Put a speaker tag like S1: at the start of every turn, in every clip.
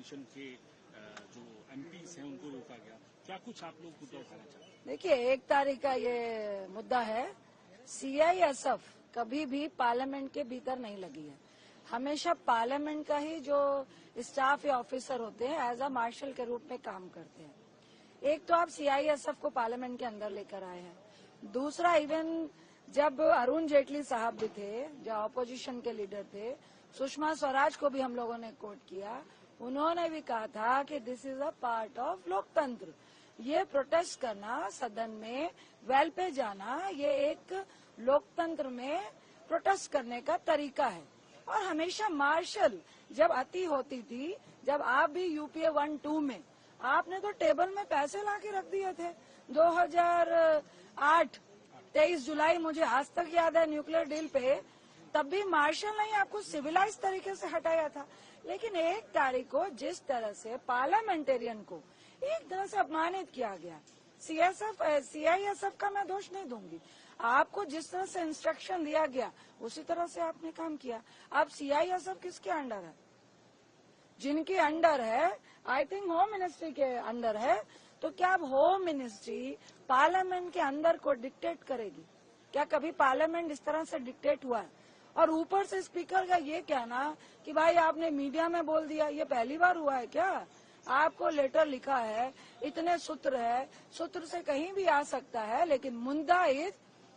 S1: Opposition के जो MPs हैं उनको रोका गया, क्या कुछ आप लोग मुद्दा उठाना चाहते हैं?
S2: देखिए, 1 तारीख का ये मुद्दा है। सीआईएसएफ कभी भी पार्लियामेंट के भीतर नहीं लगी है। हमेशा पार्लियामेंट का ही जो स्टाफ या ऑफिसर होते हैं एज अ मार्शल के रूप में काम करते हैं। एक तो आप सीआईएसएफ को पार्लियामेंट के अंदर लेकर आए हैं। दूसरा, इवन जब अरुण जेटली साहब भी थे, जो ऑपोजिशन के लीडर थे, सुषमा स्वराज को भी हम लोगों ने कोट किया। उन्होंने भी कहा था कि this is a part of लोकतंत्र। ये प्रोटेस्ट करना, सदन में वेल पे जाना, ये एक लोकतंत्र में प्रोटेस्ट करने का तरीका है। और हमेशा मार्शल जब अति होती थी, जब आप भी यूपीए 1-2 में आपने तो टेबल में पैसे लाके रख दिए थे। 2008 23 जुलाई मुझे आज तक याद है, न्यूक्लियर डील पे, तब भी मार्शल ने आपको सिविलाइज तरीके से हटाया था। लेकिन 1 तारीख को जिस तरह से पार्लियामेंटेरियन को एक तरह से अपमानित किया गया, सीआईएसएफ का मैं दोष नहीं दूंगी। आपको जिस तरह से इंस्ट्रक्शन दिया गया उसी तरह से आपने काम किया। अब सीआईएसएफ किसके अंडर है? जिनके अंडर है, आई थिंक होम मिनिस्ट्री के अंडर है। तो क्या अब होम मिनिस्ट्री पार्लियामेंट के अंदर को डिक्टेट करेगी? क्या कभी पार्लियामेंट इस तरह से डिक्टेट हुआ है? और ऊपर से स्पीकर का ये कहना कि भाई आपने मीडिया में बोल दिया, ये पहली बार हुआ है क्या? आपको लेटर लिखा है, इतने सूत्र है, सूत्र से कहीं भी आ सकता है। लेकिन मुद्दा इज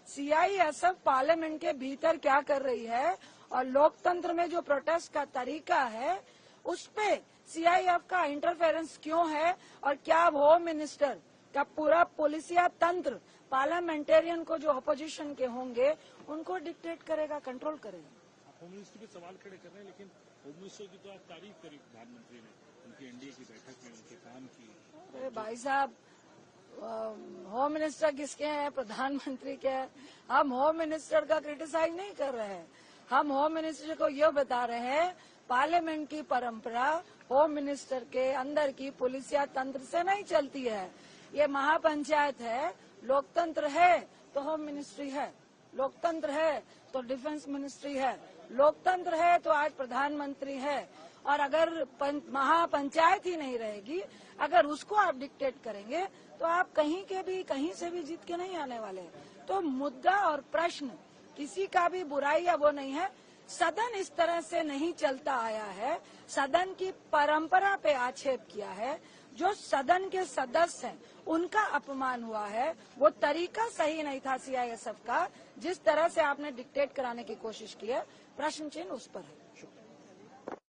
S2: सीआईएसएफ पार्लियामेंट के भीतर क्या कर रही है और लोकतंत्र में जो प्रोटेस्ट का तरीका है उस पे सीआईएफ का इंटरफेरेंस क्यों है? और क्या होम मिनिस्टर का पूरा पुलिसिया तंत्र पार्लियामेंटेरियन को जो अपोजिशन के होंगे उनको डिक्टेट करेगा, कंट्रोल करेगा?
S1: आप होम मिनिस्टर पे सवाल खड़े कर रहे हैं, लेकिन होम मिनिस्टर की तो आप तारीफ करी प्रधानमंत्री ने, उनकी एनडीए की बैठक में उनके काम की।
S2: अरे भाई साहब, होम मिनिस्टर किसके हैं? प्रधानमंत्री के हैं। हम होम मिनिस्टर का क्रिटिसाइज नहीं कर रहे हैं। हम होम मिनिस्टर को ये बता रहे हैं पार्लियामेंट की परंपरा होम मिनिस्टर के अंदर की पुलिसिया तंत्र से नहीं चलती है। ये महापंचायत है। लोकतंत्र है तो होम मिनिस्ट्री है, लोकतंत्र है तो डिफेंस मिनिस्ट्री है, लोकतंत्र है तो आज प्रधानमंत्री है। और अगर महापंचायत ही नहीं रहेगी, अगर उसको आप डिक्टेट करेंगे तो आप कहीं से भी जीत के नहीं आने वाले। तो मुद्दा और प्रश्न किसी का भी बुराई या वो नहीं है। सदन इस तरह से नहीं चलता आया है। सदन की परंपरा पे आक्षेप किया है। जो सदन के सदस्य हैं उनका अपमान हुआ है। वो तरीका सही नहीं था सीआईएसएफ का, जिस तरह से आपने डिक्टेट कराने की कोशिश की है। प्रश्न चिन्ह उस पर है।